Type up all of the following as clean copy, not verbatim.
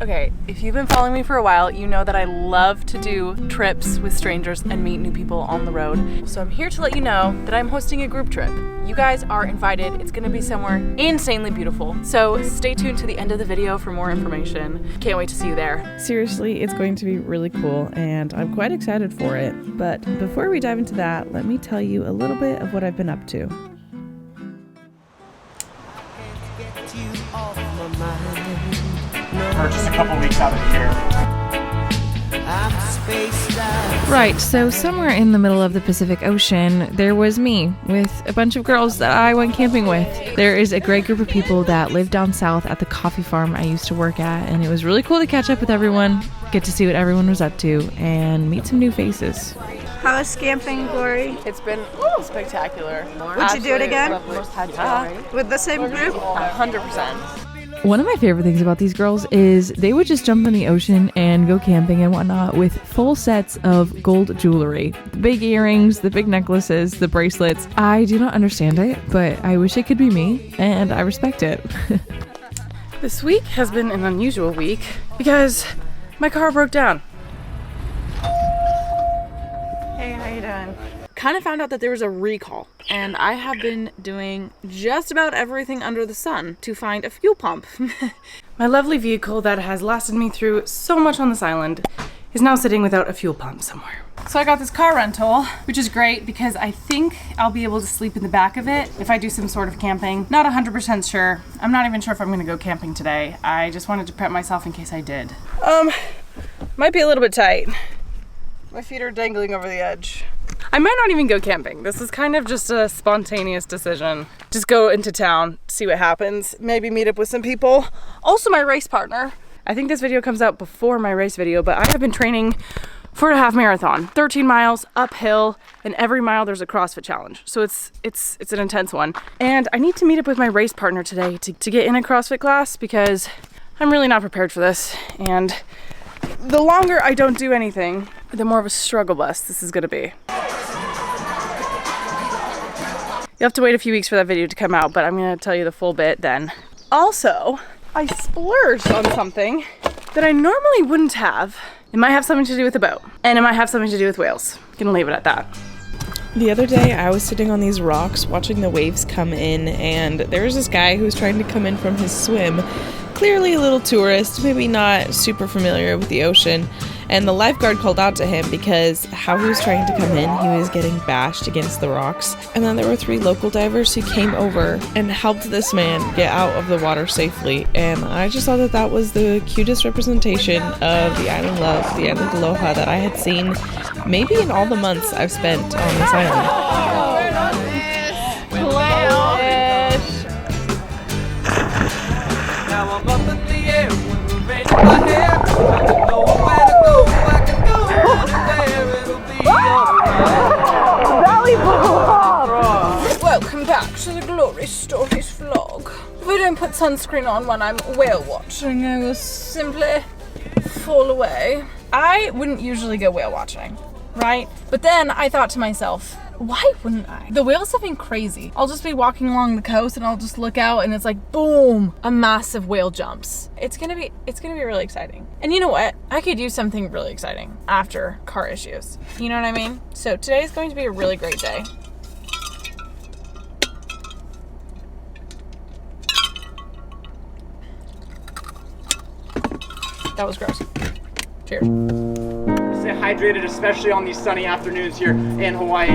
Okay, if you've been following me for a while, you know that I love to do trips with strangers and meet new people on the road. So I'm here to let you know that I'm hosting a group trip. You guys are invited. It's gonna be somewhere insanely beautiful. So stay tuned to the end of the video for more information. Can't wait to see you there. Seriously, it's going to be really cool and I'm quite excited for it. But before we dive into that, let me tell you a little bit of what I've been up to. For just a couple weeks out of the year. Right, so somewhere in the middle of the Pacific Ocean, there was me with a bunch of girls that I went camping with. There is a great group of people that live down south at the coffee farm I used to work at, and it was really cool to catch up with everyone, get to see what everyone was up to, and meet some new faces. How was camping, Glory? It's been spectacular. Would you do it again? With the same group? 100%. One of my favorite things about these girls is they would just jump in the ocean and go camping and whatnot with full sets of gold jewelry. The big earrings, the big necklaces, the bracelets. I do not understand it, but I wish it could be me, and I respect it. This week has been an unusual week because my car broke down. Hey, how you doing? Kind of found out that there was a recall, and I have been doing just about everything under the sun to find a fuel pump. My lovely vehicle that has lasted me through so much on this island is now sitting without a fuel pump somewhere. So I got this car rental, which is great because I think I'll be able to sleep in the back of it if I do some sort of camping. Not 100% sure. I'm not even sure if I'm gonna go camping today. I just wanted to prep myself in case I did. Might be a little bit tight. My feet are dangling over the edge. I might not even go camping. This is kind of just a spontaneous decision. Just go into town, see what happens, maybe meet up with some people. Also my race partner. I think this video comes out before my race video, but I have been training for a half marathon, 13 miles uphill, and every mile there's a CrossFit challenge. So it's an intense one. And I need to meet up with my race partner today to get in a CrossFit class because I'm really not prepared for this. And the longer I don't do anything, the more of a struggle bus this is gonna be. You'll have to wait a few weeks for that video to come out, but I'm gonna tell you the full bit then. Also, I splurged on something that I normally wouldn't have. It might have something to do with the boat, and it might have something to do with whales. Gonna leave it at that. The other day, I was sitting on these rocks watching the waves come in, and there was this guy who was trying to come in from his swim. Clearly a little tourist, maybe not super familiar with the ocean, and the lifeguard called out to him because how he was trying to come in, he was getting bashed against the rocks. And then there were 3 local divers who came over and helped this man get out of the water safely, and I just thought that that was the cutest representation of the island love, the island aloha that I had seen maybe in all the months I've spent on this island. Welcome back to the Glory Stories vlog. If I don't put sunscreen on when I'm whale watching, I will simply fall away. I wouldn't usually go whale watching, right? But then I thought to myself, why wouldn't I? The whales have been crazy. I'll just be walking along the coast and I'll just look out and it's like, boom, a massive whale jumps. It's gonna be really exciting. And you know what? I could use something really exciting after car issues. You know what I mean? So today is going to be a really great day. That was gross. Cheers. Stay hydrated, especially on these sunny afternoons here in Hawaii.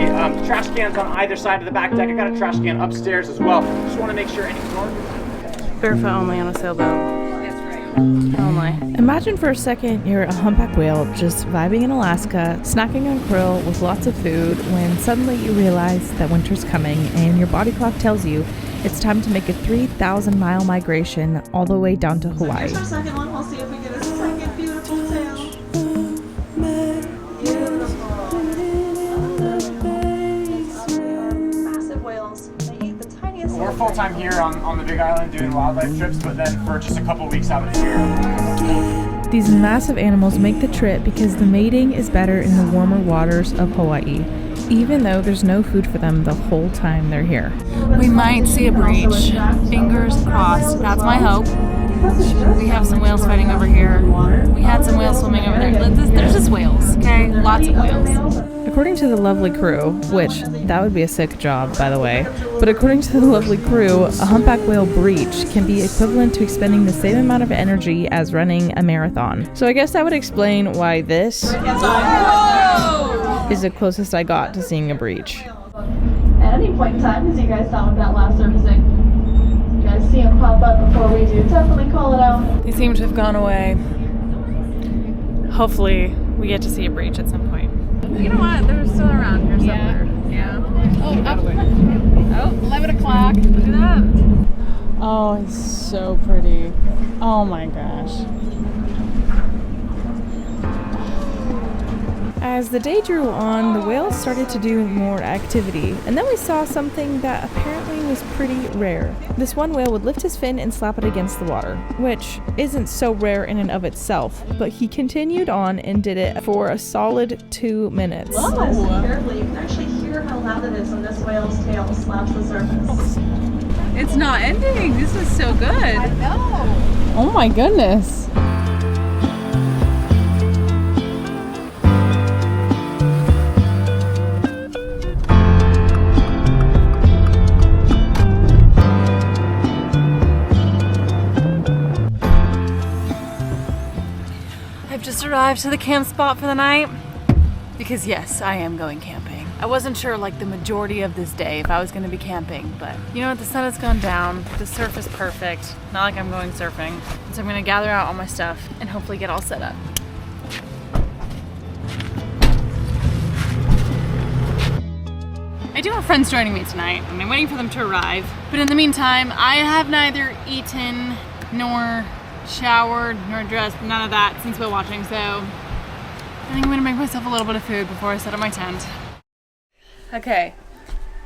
Trash cans on either side of the back deck. I got a trash can upstairs as well. Just want to make sure any garbage. Barefoot only on a sailboat. That's right. Only. Imagine for a second you're a humpback whale just vibing in Alaska, snacking on krill with lots of food, when suddenly you realize that winter's coming and your body clock tells you it's time to make a 3,000-mile migration all the way down to Hawaii. Here's our second one. We'll see if we get a second beautiful tail. Massive whales. They eat the tiniest. We're full-time here on the Big Island doing wildlife trips, but then for just a couple weeks out of the year. These massive animals make the trip because the mating is better in the warmer waters of Hawaii, even though there's no food for them the whole time they're here. We might see a breach. Fingers crossed. That's my hope. We have some whales fighting over here. We had some whales swimming over there. There's just whales, okay? Lots of whales. According to the lovely crew, which that would be a sick job, by the way, but according to the lovely crew, a humpback whale breach can be equivalent to expending the same amount of energy as running a marathon. So I guess that would explain why this is the closest I got to seeing a breach. At any point in time, as you guys saw with that last surfacing, you guys see them pop up before we do, definitely call it out. They seem to have gone away. Hopefully, we get to see a breach at some point. You know what? They're still around here somewhere. Yeah. Oh, up. Oh, 11 o'clock. Look at that. Oh, it's so pretty. Oh my gosh. As the day drew on, the whales started to do more activity, and then we saw something that apparently was pretty rare. This one whale would lift his fin and slap it against the water, which isn't so rare in and of itself, but he continued on and did it for a solid 2 minutes. Listen carefully. You can actually hear how loud it is when this whale's tail slaps the surface. It's not ending. This is so good. I know. Oh my goodness. Just arrived to the camp spot for the night because yes, I am going camping. I wasn't sure like the majority of this day if I was going to be camping, but you know what, the sun has gone down, the surf is perfect, not like I'm going surfing, so I'm going to gather out all my stuff and hopefully get all set up. I do have friends joining me tonight and I'm waiting for them to arrive, but in the meantime I have neither eaten nor showered nor dressed, none of that since whale watching, so I think I'm gonna make myself a little bit of food before I set up my tent. Okay,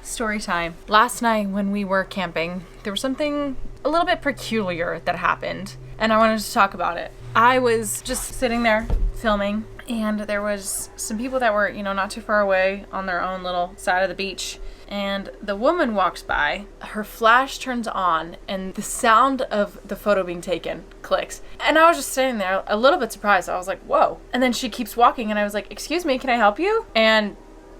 story time. Last night when we were camping, there was something a little bit peculiar that happened, and I wanted to talk about it. I was just sitting there filming, and there was some people that were, you know, not too far away on their own little side of the beach. And the woman walks by, her flash turns on, and the sound of the photo being taken clicks. And I was just sitting there a little bit surprised. I was like, whoa. And then she keeps walking and I was like, excuse me, can I help you? And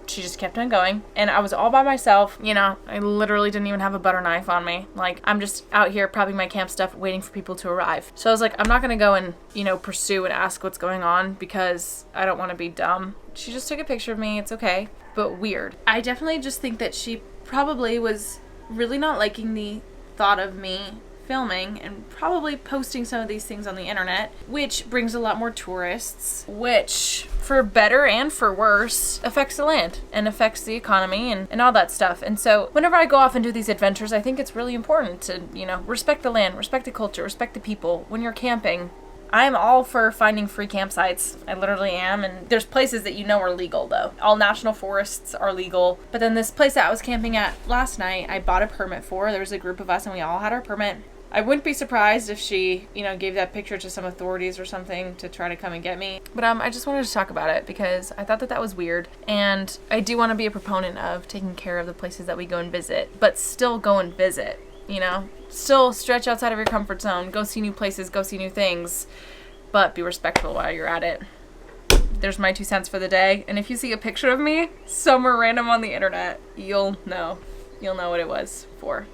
she just kept on going. And I was all by myself. You know, I literally didn't even have a butter knife on me. Like, I'm just out here prepping my camp stuff, waiting for people to arrive. So I was like, I'm not gonna go and, you know, pursue and ask what's going on because I don't want to be dumb. She just took a picture of me. It's okay. But weird. I definitely just think that she probably was really not liking the thought of me filming and probably posting some of these things on the internet, which brings a lot more tourists, which for better and for worse affects the land and affects the economy and all that stuff. And so whenever I go off and do these adventures, I think it's really important to, you know, respect the land, respect the culture, respect the people. When you're camping, I'm all for finding free campsites. I literally am. And there's places that you know are legal though. All national forests are legal. But then this place that I was camping at last night, I bought a permit for. There was a group of us and we all had our permit. I wouldn't be surprised if she, you know, gave that picture to some authorities or something to try to come and get me. But I just wanted to talk about it because I thought that that was weird. And I do want to be a proponent of taking care of the places that we go and visit, but still go and visit, you know? Still stretch outside of your comfort zone, go see new places, go see new things, but be respectful while you're at it. There's my 2 cents for the day. And if you see a picture of me somewhere random on the internet, you'll know what it was for.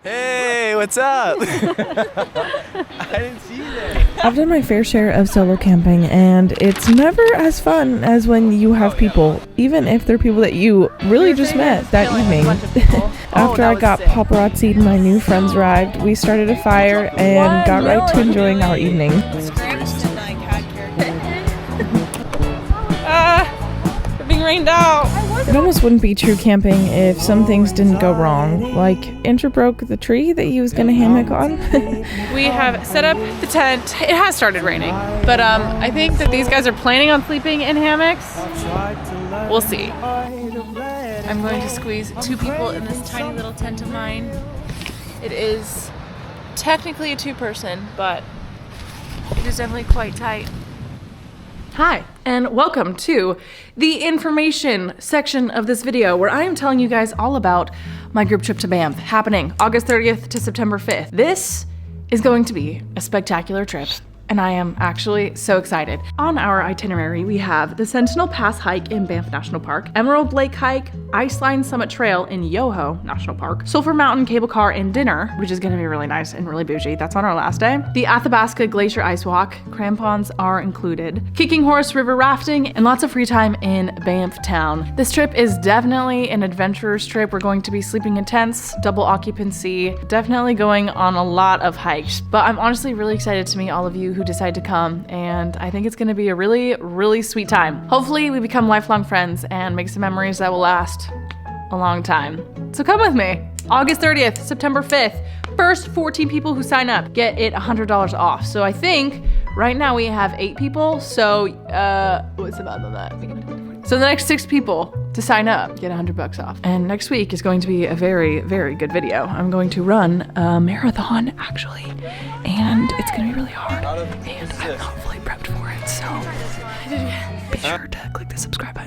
Hey, what's up? I didn't see you there. I've done my fair share of solo camping, and it's never as fun as when you have people, even if they're people that you really just met that evening. After I got paparazzi'd and my new friends arrived, we started a fire and got right to enjoying our evening. We're being rained out. It almost wouldn't be true camping if some things didn't go wrong, like Andrew broke the tree that he was going to hammock on. We have set up the tent. It has started raining, but I think that these guys are planning on sleeping in hammocks. We'll see. I'm going to squeeze 2 people in this tiny little tent of mine. It is technically a 2-person, but it is definitely quite tight. Hi, and welcome to the information section of this video where I am telling you guys all about my group trip to Banff happening August 30th to September 5th. This is going to be a spectacular trip, and I am actually so excited. On our itinerary, we have the Sentinel Pass hike in Banff National Park, Emerald Lake hike, Iceline Summit Trail in Yoho National Park, Sulphur Mountain cable car and dinner, which is gonna be really nice and really bougie. That's on our last day. The Athabasca Glacier Ice Walk, crampons are included, Kicking Horse River rafting, and lots of free time in Banff town. This trip is definitely an adventurer's trip. We're going to be sleeping in tents, double occupancy, definitely going on a lot of hikes. But I'm honestly really excited to meet all of you who decide to come, and I think it's gonna be a really, really sweet time. Hopefully we become lifelong friends and make some memories that will last a long time. So come with me. August 30th, September 5th. First 14 people who sign up get it $100 off. So I think right now we have 8 people. So what's the math on that? So the next 6 people to sign up get $100 off. And next week is going to be a very, very good video. I'm going to run a marathon actually, and it's gonna be really hard. And I'm not fully prepped for it, so be sure to click the subscribe button.